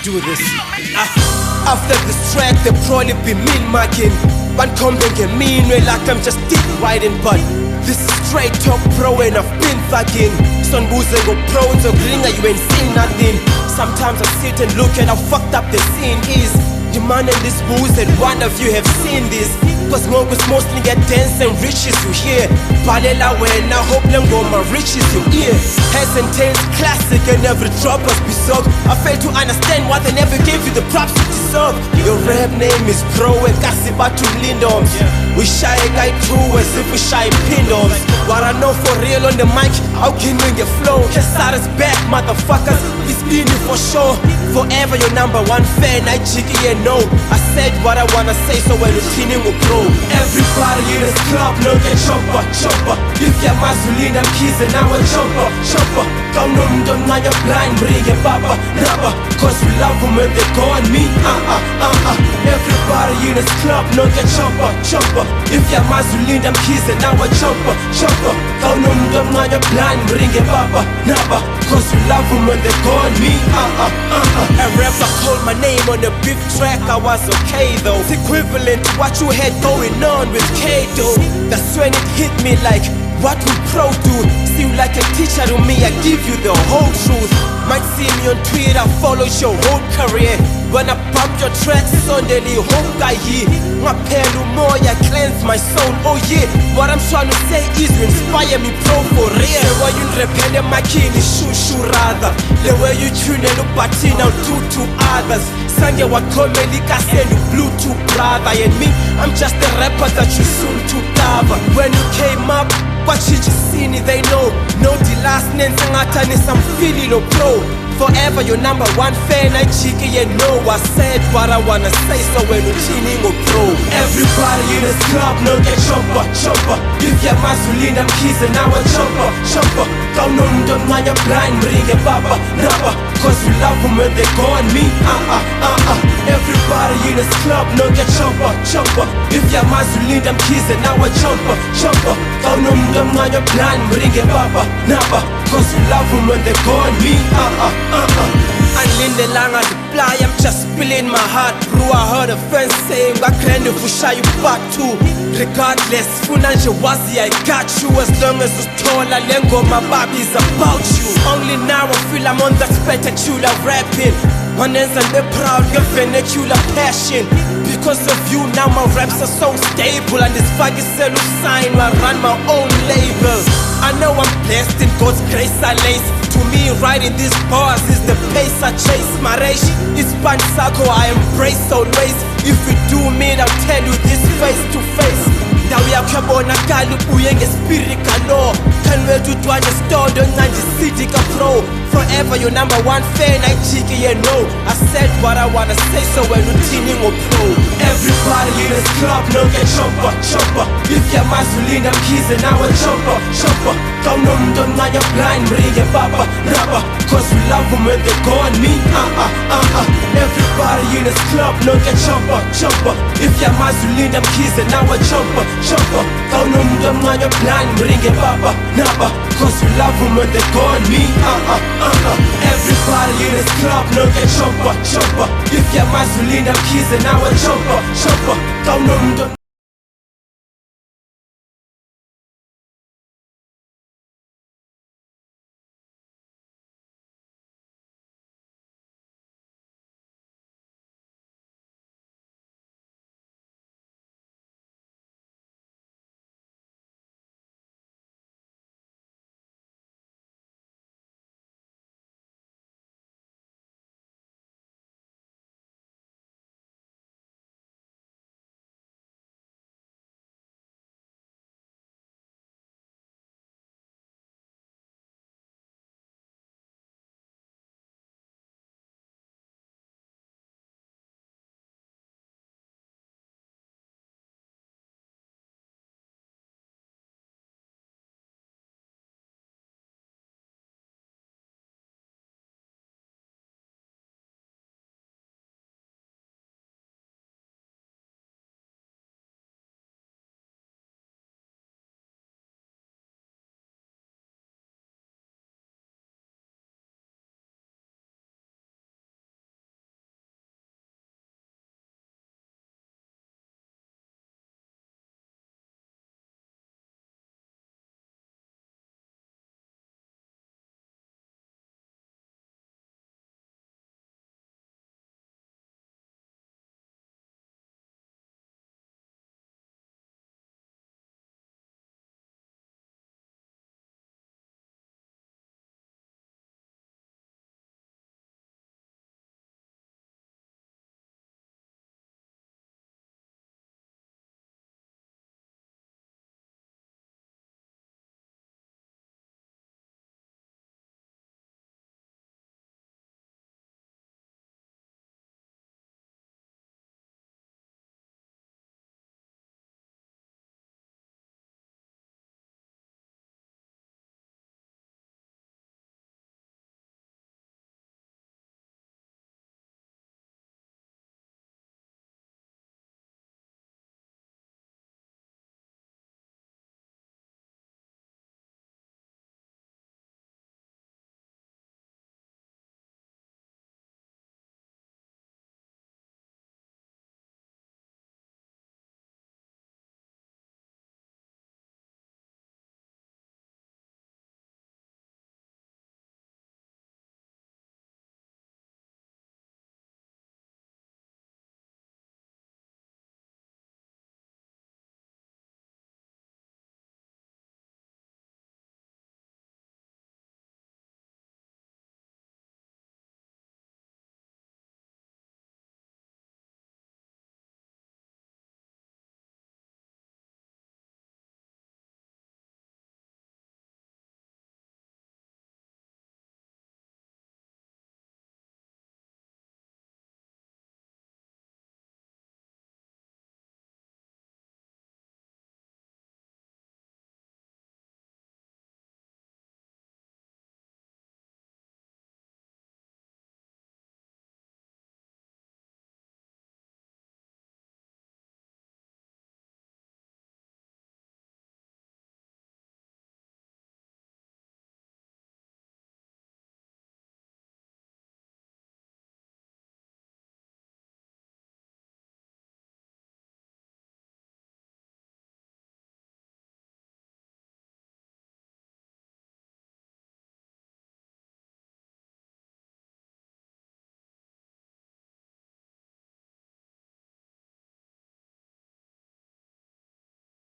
do this. After this track, they'll probably be mean marking. One coming get mean way like I'm just dick riding, but this is straight talk pro and I've been thugging. Son boozing go pro so gringa, you ain't seen nothing. Sometimes I sit and look at how fucked up the scene is. Demanding this booze and one of you have seen this. Cause Ngoku mostly get dance and riches you hear. Balela when I hope Lengoma reaches your ear. Heads and tails classic and every drop must be soaked. I fail to understand why they never gave you the props you deserve. Your rap name is Pro and Kasibatu Lindoms. We shy guy too as if we shy pindoms. What I know for real on the mic, how can we get flow? Kesara's back, motherfuckers, it's been you for sure. Forever your number one fan, I cheeky and no. I said what I wanna say, so when it's tuning will grow. Everybody in this club, no get chopper, chopper. If you're Mazulina, keys and now a chopper, chopper. Come no, don't mind your blind, bring it, papa, rubber. Cause we love them when they go on me, Everybody in this club, no get chopper, chopper. If you're Mazulina, keys and now a chopper, chopper. Come no, don't mind your blind, bring it, papa, rubber. Cause we love them when they go on me, A rapper called my name on the beef track, I was okay though. It's equivalent to what you had going on with Kato. That's when it hit me like, what would Pro do? Seem like a teacher to me, I give you the whole truth. Might see me on Twitter, follows your whole career. When I bump your tracks, Sunday, hope guy here. My pelu moya cleanse my soul, oh yeah. What I'm trying to say is you inspire me, Pro, for real. The way you repel my kini, shushu rather. The way you tune and look now do to others. Sange wa komelika send you blue to brother. And me, I'm just a rapper that you soon to cover. When you came up, what you just seen it, they know. No the last name sangata ni some feeling no Pro. Forever your number one fan, I cheeky and know I said what I wanna say, so when you tuning go Pro. Everybody in this club, no get chopper, chopper. If you're Mazulina, keys and now a chopper, chopper. Come no, don't mind your blind, bring it, papa, rubber. Cause we love them when they go on me, Everybody in this club, no get chopper, chopper. If you're Mazulina, keys and now a chopper, chopper. Come no, don't mind your blind, bring it, papa, rubber. Cause we love them when they go on me, Anlindelanga reply, I'm just spilling my heart, bro. I heard a friend saying, I can't push you back too. Regardless, Funanje Wazi, I got you. As long as it's tall, I lengo, my baby's about you. Only now I feel I'm on that spectacular rapping. One ends and they're proud, your vernacular passion. Because of you, now my raps are so stable. And this faggy cell sign, I run my own label. I know I'm blessed in God's grace I lace. To me, writing these bars is the pace I chase. My race is Pansako, I embrace always. If you do me, I'll tell you this face to face. Now we are Kabona Kalu, Uyenge Spirit Kalo. Can we do to understand the City Pro? Forever your number one fan, I cheeky and no. I said what I wanna say, so when you tuning go Pro. Everybody in this club, no get chopper, chopper. If you're Mazulina, keys and now a chopper, chopper. Come no, don't mind your blind, bring it, papa, rubber. Cause we love them when they go on me, Everybody in this club, no get chopper, chopper. If you're Mazulina, keys and now a chopper, chopper. Come no, don't mind your blind, bring it, papa, rubber. Cause we love them when they go on me, Everybody in this club, no get chopper, chopper. If you're Mazulina, keys and now a chopper, chopper. Come no,